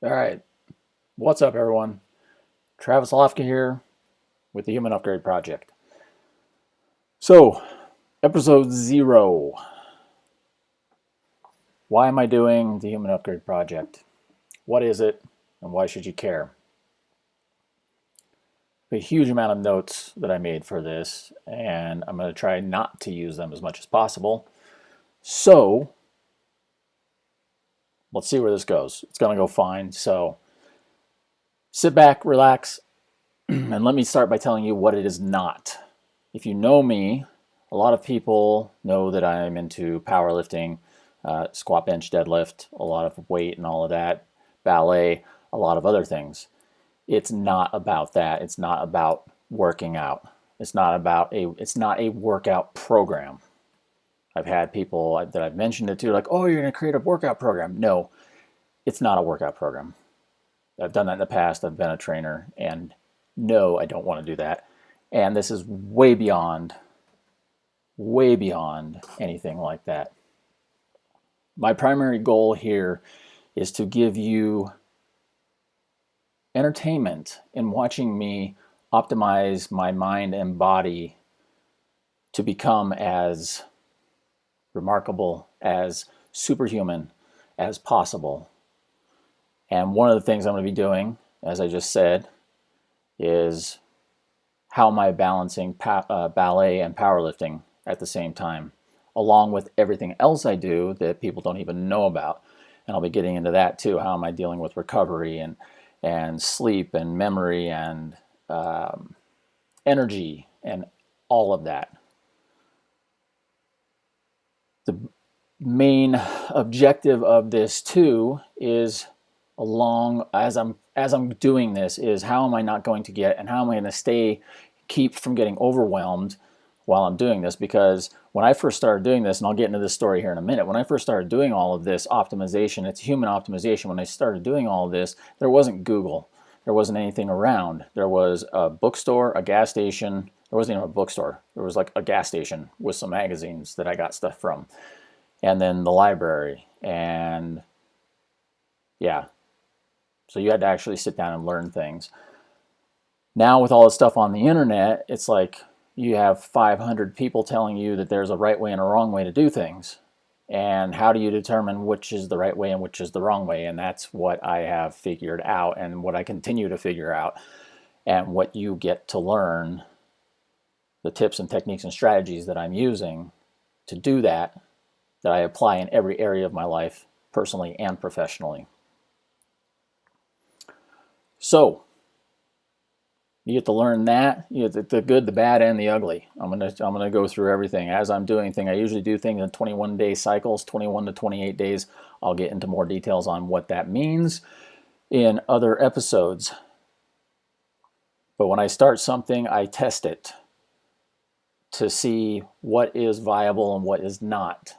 All right, what's up, everyone? Travis Lofka here with the Human Upgrade Project. So, episode 0. Why am I doing the Human Upgrade Project? What is it, and why should you care? A huge amount of notes that I made for this, and I'm going to try not to use them as much as possible. So, let's see where this goes. It's going to go fine. So, sit back, relax, and let me start by telling you what it is not. If you know me, a lot of people know that I'm into powerlifting, squat, bench, deadlift, a lot of weight and all of that, ballet, a lot of other things. It's not about that. It's not about working out. It's not a workout program. I've had people that I've mentioned it to like, oh, you're going to create a workout program. No, it's not a workout program. I've done that in the past. I've been a trainer, and no, I don't want to do that. And this is way beyond anything like that. My primary goal here is to give you entertainment in watching me optimize my mind and body to become as remarkable, as superhuman as possible. And one of the things I'm going to be doing, as I just said, is how am I balancing ballet and powerlifting at the same time, along with everything else I do that people don't even know about. And I'll be getting into that too. How am I dealing with recovery and sleep and memory and energy and all of that. The main objective of this too is along as I'm doing this is how am I not going to get and how am I going to keep from getting overwhelmed while I'm doing this. Because when I first started doing this, and I'll get into this story here in a minute, when I first started doing all of this optimization, it's human optimization. When I started doing all of this, there wasn't Google. There wasn't anything around. There was a bookstore, a gas station. There wasn't even a bookstore. There was like a gas station with some magazines that I got stuff from. And then the library. And yeah. So you had to actually sit down and learn things. Now with all this stuff on the internet, it's like you have 500 people telling you that there's a right way and a wrong way to do things. And how do you determine which is the right way and which is the wrong way? And that's what I have figured out and what I continue to figure out and what you get to learn, the tips and techniques and strategies that I'm using to do that I apply in every area of my life, personally and professionally. So you get to learn that, you get the good, the bad, and the ugly. I'm gonna go through everything as I'm doing things. I usually do things in 21-day cycles, 21 to 28 days. I'll get into more details on what that means in other episodes. But when I start something, I test it to see what is viable and what is not,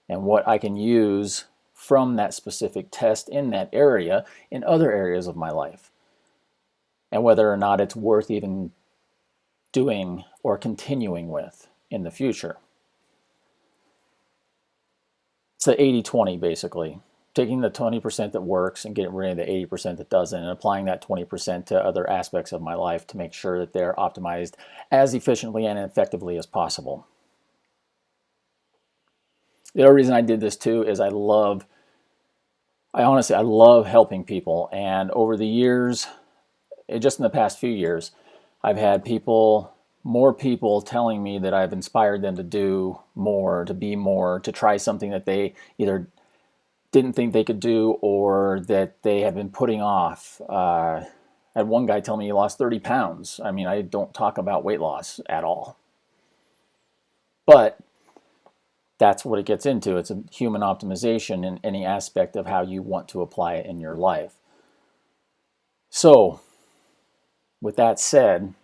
and what I can use from that specific test in that area in other areas of my life. And whether or not it's worth even doing or continuing with in the future. It's the 80-20 basically. Taking the 20% that works and getting rid of the 80% that doesn't, and applying that 20% to other aspects of my life to make sure that they're optimized as efficiently and effectively as possible. The other reason I did this too is I honestly love helping people. And over the years, just in the past few years, I've had more people telling me that I've inspired them to do more, to be more, to try something that they either didn't think they could do or that they have been putting off. I had one guy tell me he lost 30 pounds. I mean, I don't talk about weight loss at all. But that's what it gets into. It's a human optimization in any aspect of how you want to apply it in your life. So, with that said,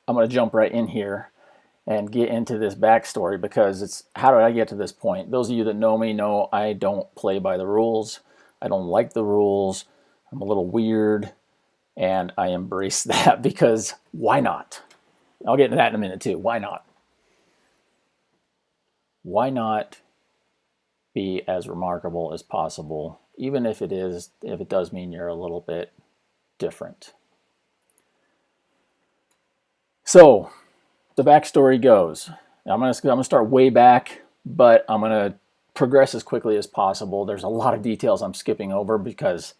I'm going to jump right in here and get into this backstory because it's how did I get to this point? Those of you that know me know I don't play by the rules. I don't like the rules. I'm a little weird, and I embrace that because why not? I'll get into that in a minute too. Why not? Why not be as remarkable as possible even if it does mean you're a little bit different. So the backstory goes, I'm gonna start way back, but I'm gonna progress as quickly as possible. There's a lot of details I'm skipping over because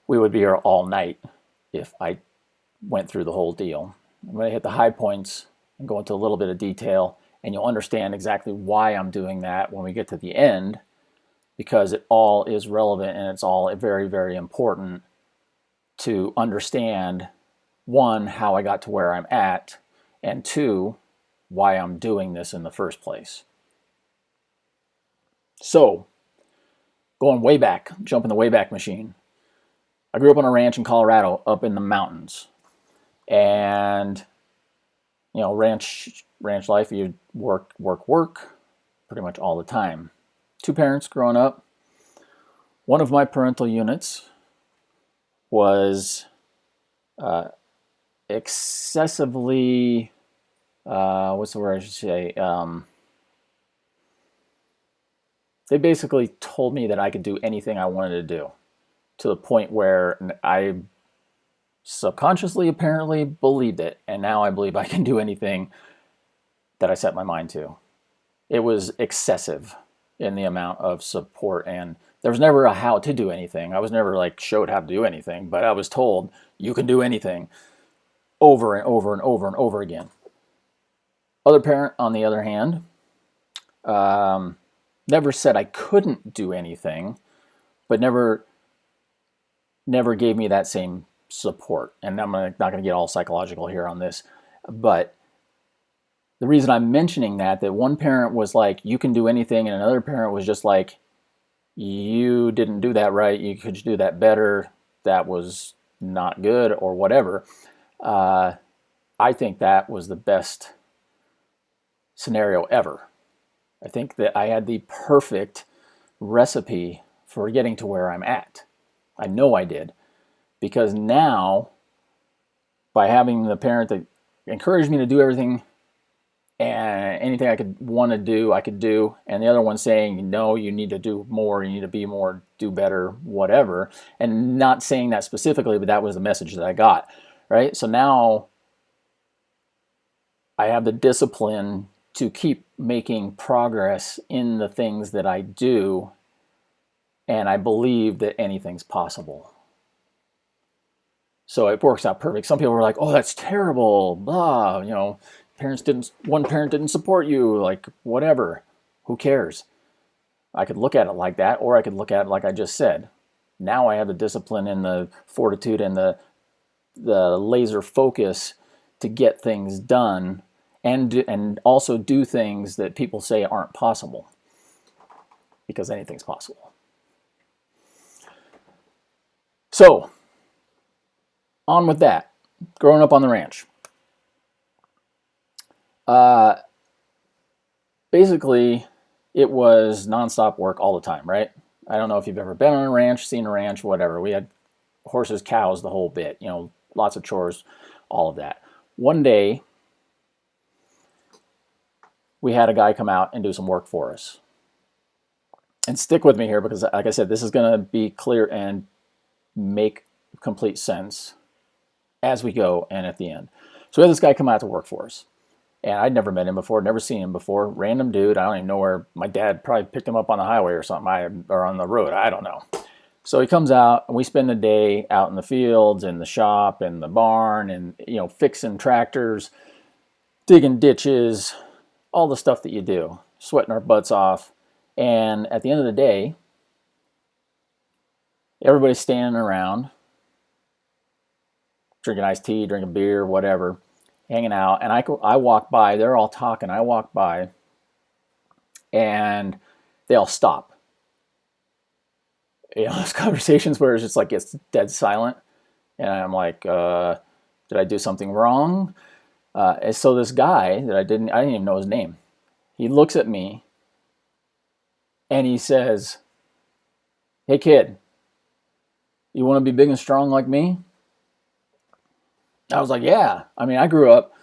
we would be here all night if I went through the whole deal. I'm going to hit the high points and go into a little bit of detail, and you'll understand exactly why I'm doing that when we get to the end, because it all is relevant and it's all very, very important to understand, one, how I got to where I'm at, and two, why I'm doing this in the first place. So, going way back, jumping the way back machine. I grew up on a ranch in Colorado up in the mountains. And, you know, ranch life, you work pretty much all the time. 2 parents growing up. One of my parental units was excessively, what's the word I should say? They basically told me that I could do anything I wanted to do, to the point where I subconsciously apparently believed it, and now I believe I can do anything that I set my mind to. It was excessive in the amount of support, and there was never a how to do anything. I was never like showed how to do anything, but I was told you can do anything over and over and over and over again. Other parent, on the other hand, never said I couldn't do anything, but never gave me that same support. And I'm not going to get all psychological here on this, but the reason I'm mentioning that one parent was like, you can do anything, and another parent was just like, you didn't do that right, you could do that better, that was not good, or whatever. I think that was the best scenario ever. I think that I had the perfect recipe for getting to where I'm at. I know I did. Because now, by having the parent that encouraged me to do everything and anything I could want to do, I could do, and the other one saying, no, you need to do more, you need to be more, do better, whatever, and not saying that specifically, but that was the message that I got, right? So now I have the discipline to keep making progress in the things that I do, and I believe that anything's possible. So it works out perfect. Some people were like, oh, that's terrible, blah, you know, one parent didn't support you, like, whatever, who cares? I could look at it like that, or I could look at it like I just said. Now I have the discipline and the fortitude and the laser focus to get things done, and also do things that people say aren't possible, because anything's possible. So, on with that. Growing up on the ranch. Basically, it was nonstop work all the time, right? I don't know if you've ever been on a ranch, seen a ranch, whatever. We had horses, cows, the whole bit, you know, lots of chores, all of that. One day, we had a guy come out and do some work for us. And stick with me here because, like I said, this is going to be clear and make complete sense as we go and at the end. So we had this guy come out to work for us. And I'd never met him before, never seen him before. Random dude. I don't even know where. My dad probably picked him up on the highway or something, or on the road. I don't know. So he comes out, and we spend the day out in the fields, in the shop, in the barn, and, you know, fixing tractors, digging ditches, all the stuff that you do, sweating our butts off. And at the end of the day, everybody's standing around, drinking iced tea, drinking beer, whatever, hanging out. And I walk by, they're all talking. I walk by, and they all stop. You know, those conversations where it's just like it's dead silent. And I'm like, did I do something wrong? And so this guy that I didn't even know his name. He looks at me and he says, hey kid, you want to be big and strong like me? I was like, yeah. I mean, I grew up,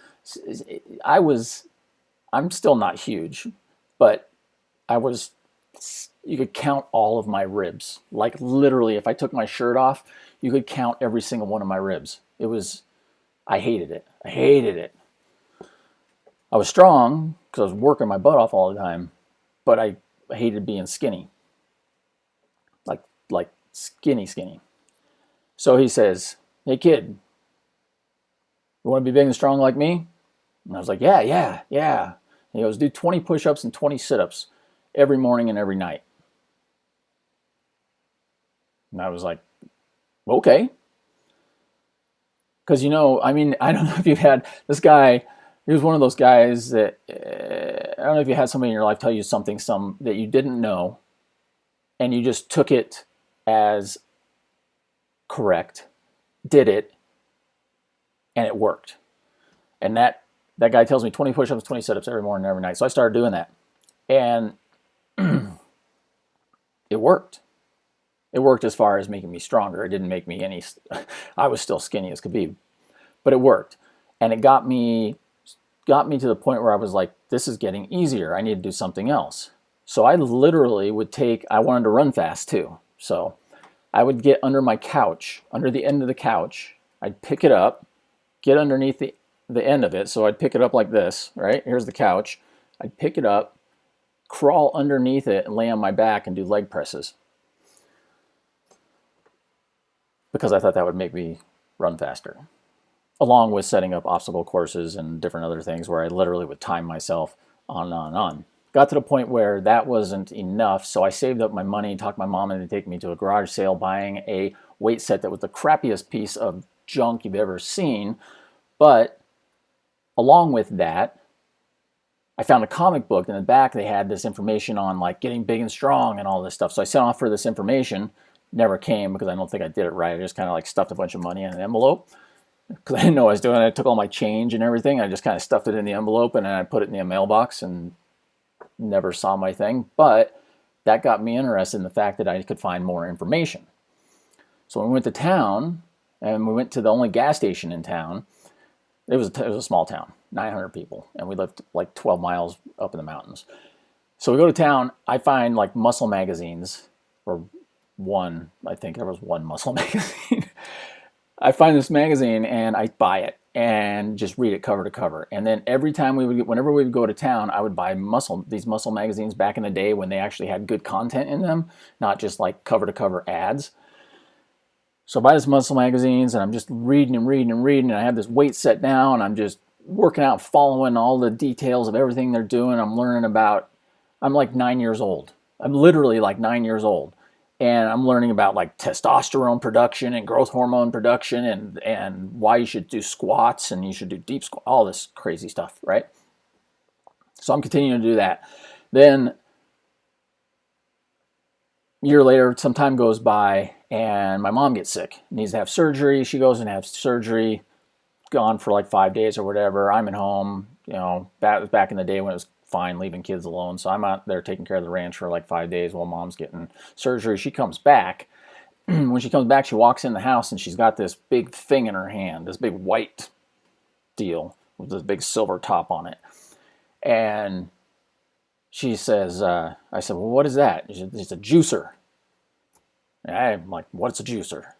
I'm still not huge, but I was you could count all of my ribs. Like literally, if I took my shirt off, you could count every single one of my ribs. It was, I hated it. I hated it. I was strong because I was working my butt off all the time, but I hated being skinny. Like skinny. So he says, "Hey kid, you want to be big and strong like me?" And I was like, yeah. And he goes, "Do 20 push-ups and 20 sit-ups every morning and every night." And I was like, okay. Because, I mean, I don't know if you've had this guy, he was one of those guys that, I don't know if you had somebody in your life tell you something that you didn't know, and you just took it as correct, did it, and it worked. And that guy tells me 20 push-ups, 20 sit-ups every morning, every night. So I started doing that. And it worked. It worked as far as making me stronger. It didn't make me any, I was still skinny as could be, but it worked. And it got me to the point where I was like, this is getting easier. I need to do something else. So I literally would I wanted to run fast too. So I would get under my couch, under the end of the couch. I'd pick it up, get underneath the end of it. So I'd pick it up like this, right? Here's the couch. I'd pick it up, crawl underneath it, and lay on my back and do leg presses. Because I thought that would make me run faster. Along with setting up obstacle courses and different other things where I literally would time myself on and on and on. Got to the point where that wasn't enough, so I saved up my money, talked my mom into taking me to a garage sale, buying a weight set that was the crappiest piece of junk you've ever seen. But along with that, I found a comic book. In the back they had this information on like getting big and strong and all this stuff. So I sent off for this information. Never came because I don't think I did it right. I just kind of like stuffed a bunch of money in an envelope because I didn't know what I was doing. I took all my change and everything. I just kind of stuffed it in the envelope and then I put it in the mailbox and never saw my thing. But that got me interested in the fact that I could find more information. So when we went to town and we went to the only gas station in town. It was a small town, 900 people, and we lived like 12 miles up in the mountains. So we go to town. I find like muscle magazines, or one, I think there was one muscle magazine. I find this magazine and I buy it and just read it cover to cover. And then every time whenever we would go to town, I would buy these muscle magazines back in the day when they actually had good content in them, not just like cover to cover ads. So I buy these muscle magazines and I'm just reading and I have this weight set down. I'm just working out, following all the details of everything they're doing. I'm like 9 years old. I'm literally like 9 years old. And I'm learning about like testosterone production and growth hormone production and why you should do squats and you should do deep squat, all this crazy stuff, right? So I'm continuing to do that. Then a year later, some time goes by and my mom gets sick, needs to have surgery. She goes and has surgery, gone for like 5 days or whatever. I'm at home, that was back in the day when it was fine leaving kids alone. So I'm out there taking care of the ranch for like 5 days while mom's getting surgery. She comes back. When she comes back, she walks in the house and she's got this big thing in her hand, this big white deal with this big silver top on it. And she says, I said, "Well, what is that?" She said, "It's a juicer." And I'm like, "What's a juicer?"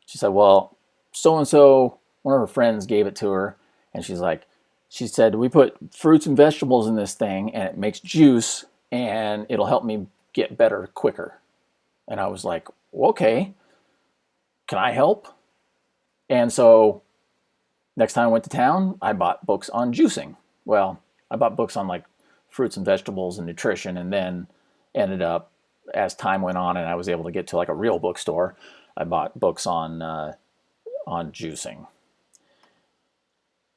She said, "Well, so-and-so, one of her friends gave it to her." And she said, "We put fruits and vegetables in this thing and it makes juice and it'll help me get better quicker." And I was like, "Okay, can I help?" And so next time I went to town, I bought books on juicing. Well, I bought books on like fruits and vegetables and nutrition, and then ended up, as time went on and I was able to get to like a real bookstore, I bought books on juicing.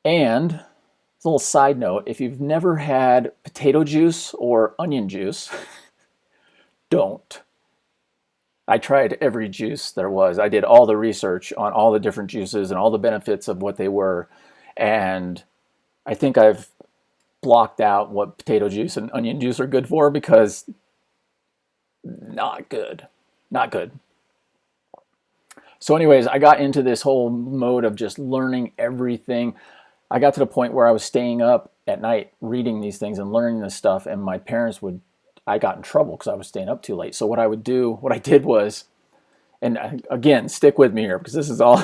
And a little side note, if you've never had potato juice or onion juice, don't. I tried every juice there was. I did all the research on all the different juices and all the benefits of what they were. And I think I've blocked out what potato juice and onion juice are good for, because not good. Not good. So anyways, I got into this whole mode of just learning everything. I got to the point where I was staying up at night reading these things and learning this stuff, and my parents would I got in trouble because I was staying up too late. So what I did was, and again, stick with me here because this is all,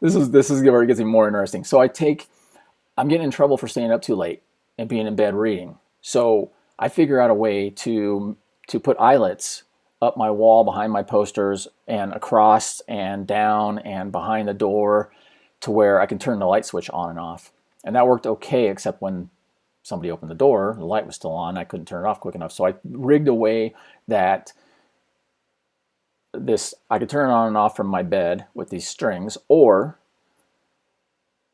this is where it gets even more interesting. So I'm getting in trouble for staying up too late and being in bed reading. So I figure out a way to put eyelets up my wall behind my posters and across and down and behind the door to where I can turn the light switch on and off. And that worked okay, except when somebody opened the door, the light was still on. I couldn't turn it off quick enough. So I rigged a way that I could turn it on and off from my bed with these strings, or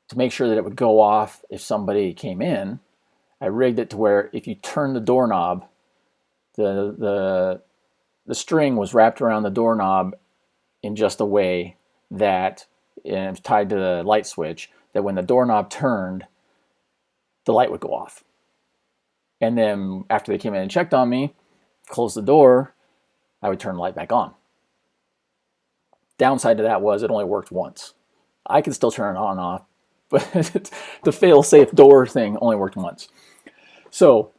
to make sure that it would go off if somebody came in, I rigged it to where if you turn the doorknob, the string was wrapped around the doorknob in just a way that, and it was tied to the light switch, that when the doorknob turned, the light would go off. And then after they came in and checked on me, closed the door, I would turn the light back on. Downside to that was it only worked once. I could still turn it on and off, but the fail-safe door thing only worked once. So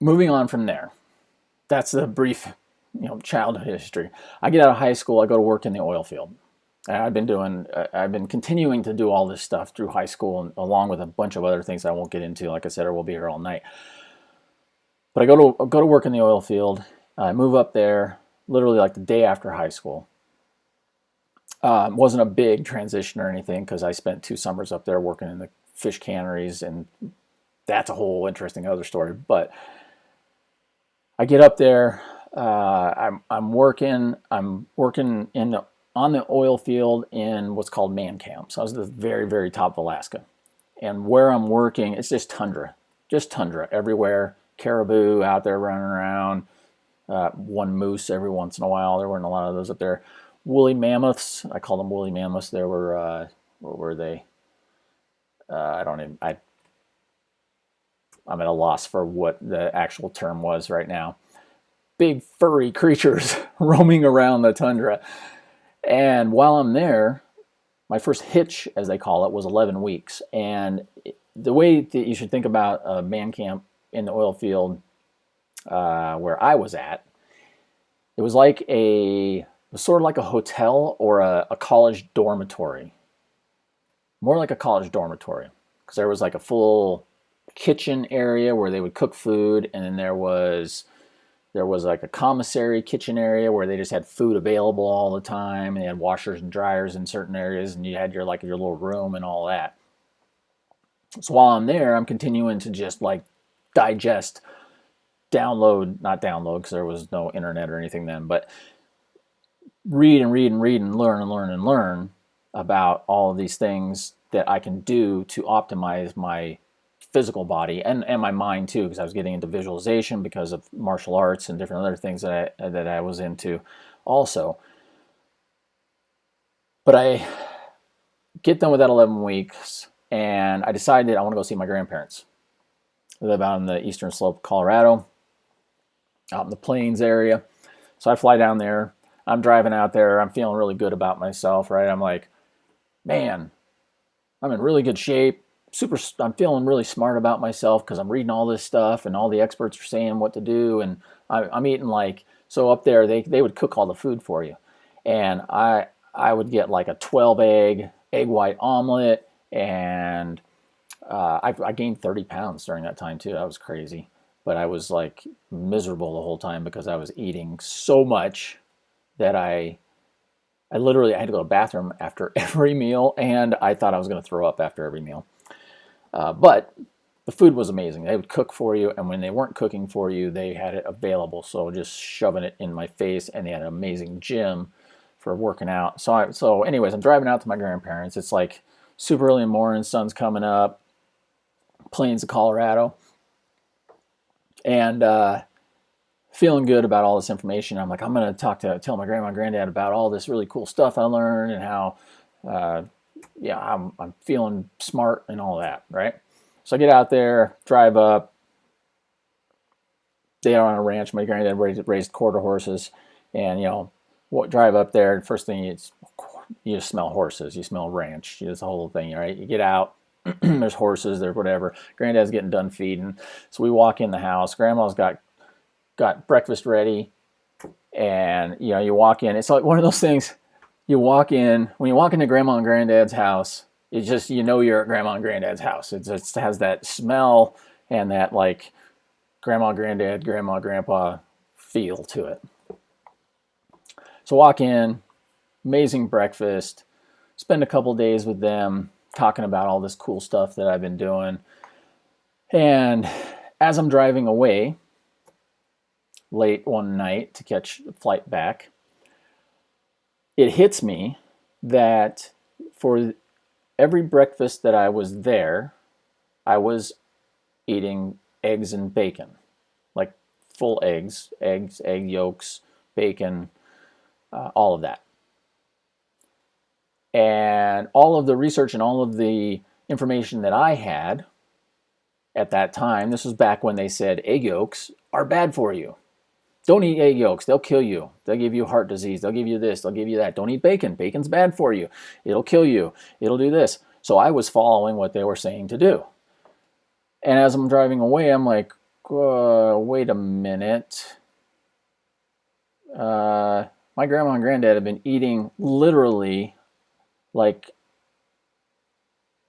moving on from there, that's the brief, childhood history. I get out of high school, I go to work in the oil field. I've been continuing to do all this stuff through high school, and along with a bunch of other things I won't get into. Like I said, or we'll be here all night. But I go to work in the oil field. I move up there literally like the day after high school. Wasn't a big transition or anything because I spent 2 summers up there working in the fish canneries, and that's a whole interesting other story. But I get up there. I'm working on the oil field in what's called man camp. So I was at the very, very top of Alaska. And where I'm working, it's just tundra everywhere. Caribou out there running around. One moose every once in a while. There weren't a lot of those up there. Woolly mammoths. I call them woolly mammoths. There were, what were they? I'm at a loss for what the actual term was right now. Big furry creatures roaming around the tundra. And while I'm there, my first hitch, as they call it, was 11 weeks. And the way that you should think about a man camp in the oil field where I was at, it was sort of like a hotel or a college dormitory. More like a college dormitory, because there was like a full kitchen area where they would cook food, and then there was like a commissary kitchen area where they just had food available all the time, and they had washers and dryers in certain areas, and you had your little room and all that. So while I'm there, I'm continuing to just like digest, not download because there was no internet or anything then, but read and learn about all of these things that I can do to optimize my physical body and my mind too, because I was getting into visualization because of martial arts and different other things that I was into also. But I get done with that 11 weeks and I decided I want to go see my grandparents. They live out on the eastern slope of Colorado, out in the plains area. So I fly down there. I'm driving out there. I'm feeling really good about myself, right? I'm like, man, I'm in really good shape. I'm feeling really smart about myself because I'm reading all this stuff and all the experts are saying what to do. And I'm eating so up there, they would cook all the food for you. And I would get like a 12 egg white omelet. And I gained 30 pounds during that time too. That was crazy. But I was like miserable the whole time because I was eating so much that I literally had to go to the bathroom after every meal, and I thought I was going to throw up after every meal. But the food was amazing. They would cook for you, and when they weren't cooking for you, they had it available. So just shoving it in my face, and they had an amazing gym for working out. So anyways, I'm driving out to my grandparents. It's like super early in the morning, sun's coming up, plains of Colorado, and feeling good about all this information. I'm like, I'm going to tell my grandma and granddad about all this really cool stuff I learned and how, I'm feeling smart and all that, right? So I get out there, drive up. They are on a ranch. My granddad raised quarter horses, and drive up there. First thing you just smell horses. You smell ranch. It's the whole thing, right? You get out, There's horses, there's whatever. Granddad's getting done feeding. So we walk in the house. Grandma's got breakfast ready. And, you know, you walk in. It's like one of those things. You walk in, when you walk into Grandma and Granddad's house, it's just, you know, you're at Grandma and Granddad's house. It just has that smell and that, like, Grandma, Granddad, Grandma, Grandpa feel to it. So walk in, amazing breakfast, spend a couple days with them talking about all this cool stuff that I've been doing. And as I'm driving away late one night to catch the flight back, it hits me that for every breakfast that I was there, I was eating eggs and bacon, like full eggs, egg yolks, bacon, all of that. And all of the research and all of the information that I had at that time, this was back when they said egg yolks are bad for you. Don't eat egg yolks. They'll kill you. They'll give you heart disease. They'll give you this. They'll give you that. Don't eat bacon. Bacon's bad for you. It'll kill you. It'll do this. So I was following what they were saying to do. And as I'm driving away, I'm like, wait a minute. My grandma and granddad have been eating literally like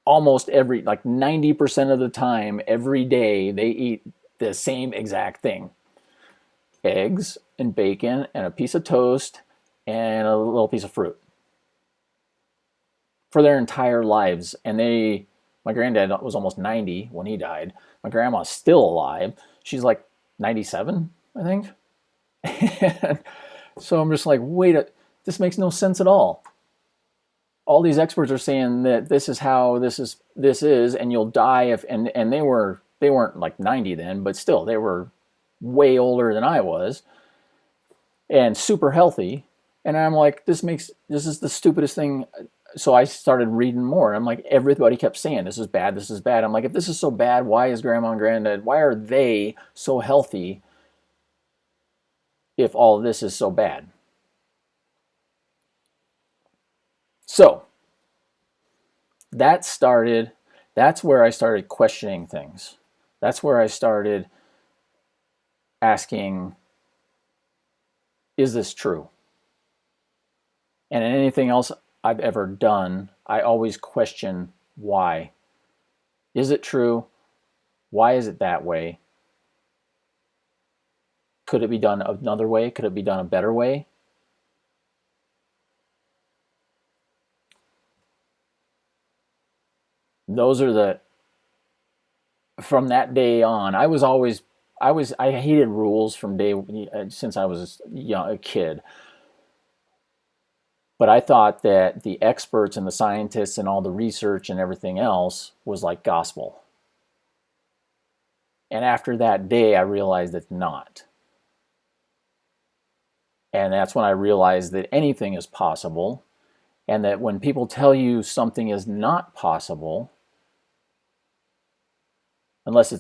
almost like 90% of the time, every day, they eat the same exact thing. Eggs and bacon and a piece of toast and a little piece of fruit for their entire lives. And my granddad was almost 90 when he died. My grandma's still alive. She's like 97, I think. And so I'm just like, this makes no sense at all. All these experts are saying that this is how this is, and you'll die if, and they weren't like 90 then, but still they were way older than I was and super healthy. And I'm like, this is the stupidest thing. So I started reading more. I'm like, everybody kept saying, this is bad, this is bad. I'm like, if this is so bad, why is grandma and granddad, why are they so healthy if all of this is so bad? So that's where I started questioning things. That's where I started asking, is this true? And in anything else I've ever done, I always question why. Is it true? Why is it that way? Could it be done another way? Could it be done a better way? From that day on, I hated rules since I was a kid. But I thought that the experts and the scientists and all the research and everything else was like gospel. And after that day, I realized it's not. And that's when I realized that anything is possible, and that when people tell you something is not possible, unless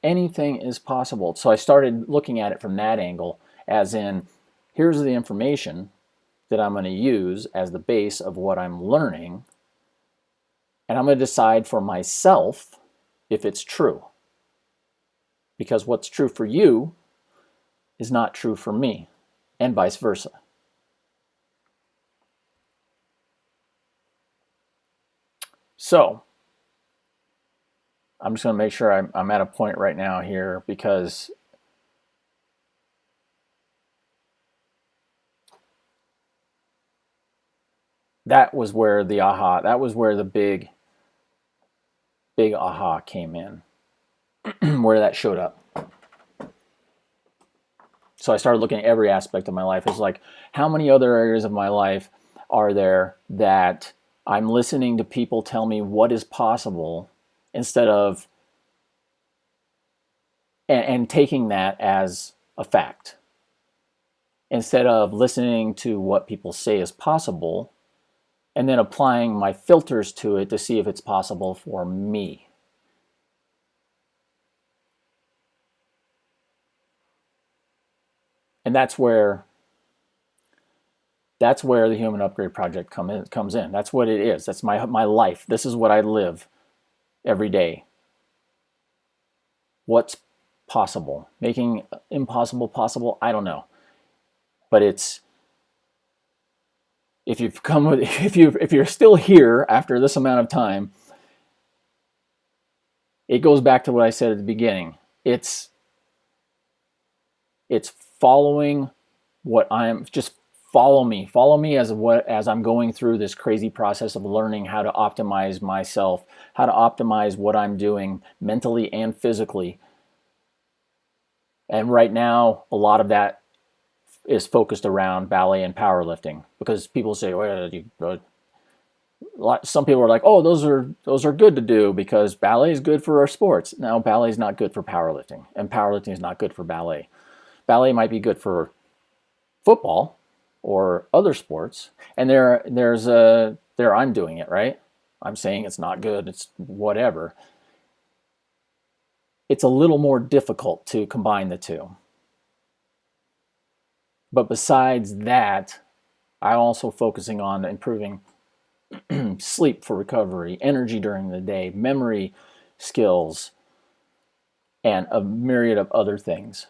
anything is possible. So I started looking at it from that angle, as in, here's the information that I'm going to use as the base of what I'm learning, and I'm going to decide for myself if it's true. Because what's true for you is not true for me, and vice versa. So I'm just going to make sure I'm at a point right now here, because that was where the big aha came in, where that showed up. So I started looking at every aspect of my life. It's like, how many other areas of my life are there that I'm listening to people tell me what is possible, instead of and taking that as a fact, instead of listening to what people say is possible and then applying my filters to it to see if it's possible for me. And that's where That's where the Human Upgrade Project comes in. That's what it is. That's my life. This is what I live every day. What's possible? Making impossible possible? I don't know. But it's, if you're still here after this amount of time, it goes back to what I said at the beginning. It's following what I'm just follow me as I'm going through this crazy process of learning how to optimize myself, how to optimize what I'm doing mentally and physically. And right now, a lot of that is focused around ballet and powerlifting, because people say, well, some people are like, oh, those are good to do because ballet is good for our sports. No, ballet is not good for powerlifting, and powerlifting is not good for ballet. Ballet might be good for football or other sports, and there I'm doing it, right? I'm saying it's not good, it's whatever. It's a little more difficult to combine the two. But besides that, I'm also focusing on improving sleep for recovery, energy during the day, memory skills, and a myriad of other things.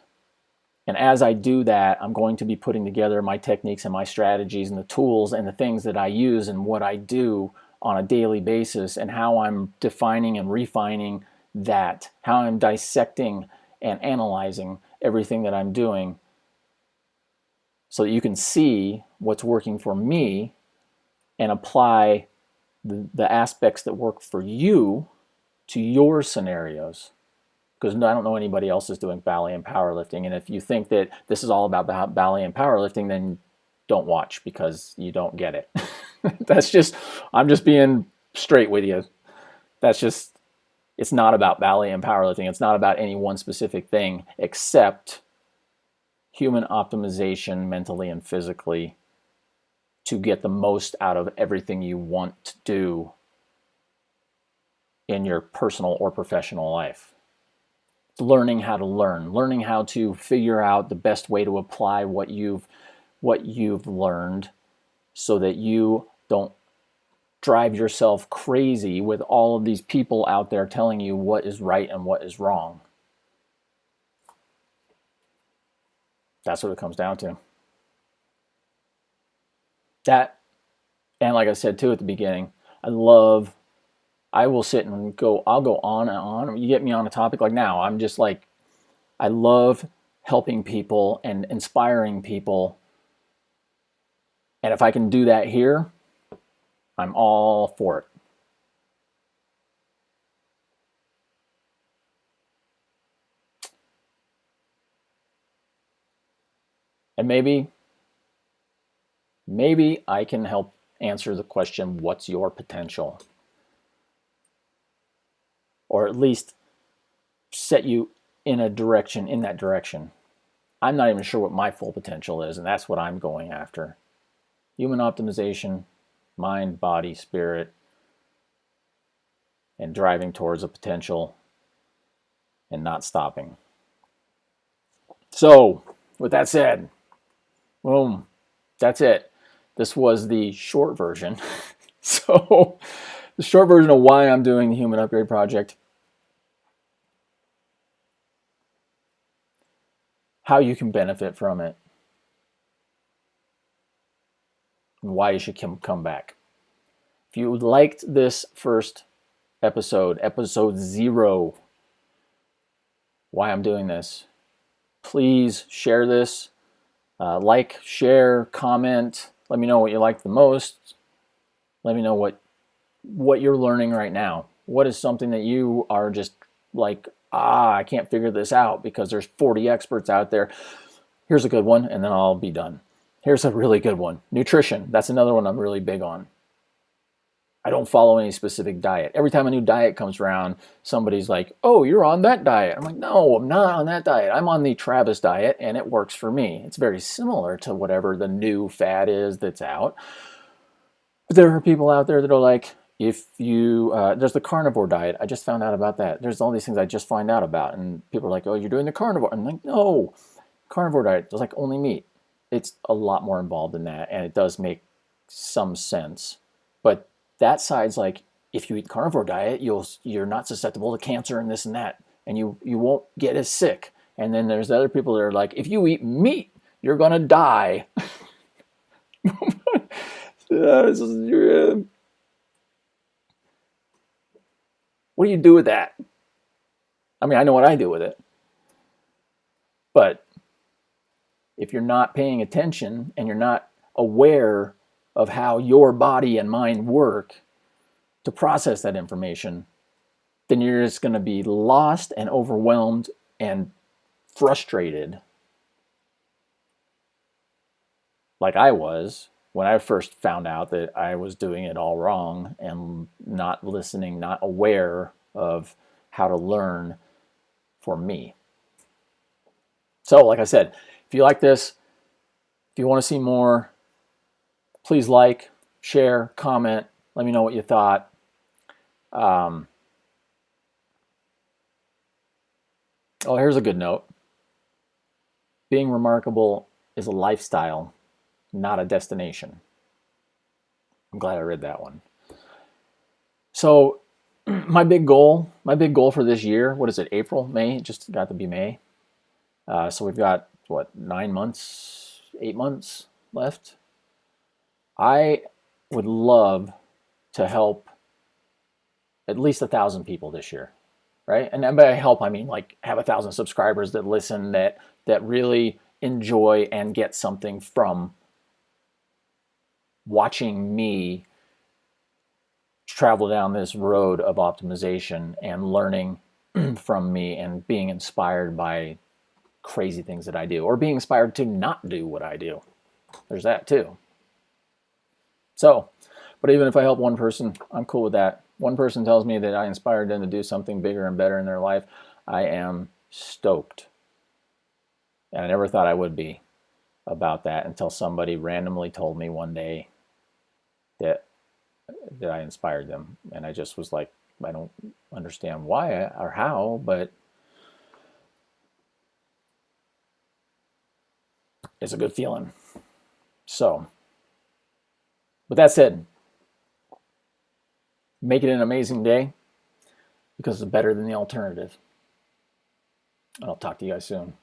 And as I do that, I'm going to be putting together my techniques and my strategies and the tools and the things that I use and what I do on a daily basis, and how I'm defining and refining that, how I'm dissecting and analyzing everything that I'm doing, so that you can see what's working for me and apply the aspects that work for you to your scenarios. Because I don't know anybody else is doing ballet and powerlifting. And if you think that this is all about ballet and powerlifting, then don't watch, because you don't get it. I'm just being straight with you. It's not about ballet and powerlifting. It's not about any one specific thing, except human optimization mentally and physically to get the most out of everything you want to do in your personal or professional life. Learning how to learning how to figure out the best way to apply what you've learned, so that you don't drive yourself crazy with all of these people out there telling you what is right and what is wrong. That's what it comes down to. That, and like I said too at the beginning, I will sit and I'll go on and on. You get me on a topic like now, I'm just like, I love helping people and inspiring people. And if I can do that here, I'm all for it. And maybe I can help answer the question, what's your potential? Or at least set you in that direction. I'm not even sure what my full potential is, and that's what I'm going after. Human optimization, mind, body, spirit, and driving towards a potential and not stopping. So, with that said, boom, that's it. This was the short version. So, the short version of why I'm doing the Human Upgrade Project. How you can benefit from it. And why you should come back. If you liked this first episode 0, why I'm doing this, please share this. Like, share, comment. Let me know what you like the most. Let me know what you're learning right now. What is something that you are just like, I can't figure this out because there's 40 experts out there. Here's a good one, and then I'll be done. Here's a really good one. Nutrition. That's another one I'm really big on. I don't follow any specific diet. Every time a new diet comes around, somebody's like, oh, you're on that diet. I'm like, no, I'm not on that diet. I'm on the Travis diet, and it works for me. It's very similar to whatever the new fad is that's out. But there are people out there that are like, if you, there's the carnivore diet. I just found out about that. There's all these things I just find out about. And people are like, oh, you're doing the carnivore. I'm like, no, carnivore diet is like only meat. it's a lot more involved than that, and it does make some sense. But that side's like, if you eat carnivore diet, you're not susceptible to cancer and this and that, and you won't get as sick. And then there's the other people that are like, if you eat meat, you're gonna die. What do you do with that? I mean, I know what I do with it, but if you're not paying attention and you're not aware of how your body and mind work to process that information, then you're just going to be lost and overwhelmed and frustrated, like I was when I first found out that I was doing it all wrong and not listening, not aware of how to learn for me. So, like I said, if you like this, if you want to see more, please like, share, comment. Let me know what you thought. Oh, here's a good note. Being remarkable is a lifestyle, not a destination. I'm glad I read that one. So my big goal for this year, what is it, April, May? It just got to be May. So we've got, what, 9 months, 8 months left. I would love to help at least 1,000 people this year, right? And by help, I mean like have 1,000 subscribers that listen, that really enjoy and get something from watching me travel down this road of optimization and learning from me and being inspired by crazy things that I do, or being inspired to not do what I do. There's that too. So, but even if I help one person, I'm cool with that. One person tells me that I inspired them to do something bigger and better in their life, I am stoked. And I never thought I would be about that until somebody randomly told me one day that I inspired them. And I just was like, I don't understand why or how, but it's a good feeling. So, with that said, make it an amazing day, because it's better than the alternative. And I'll talk to you guys soon.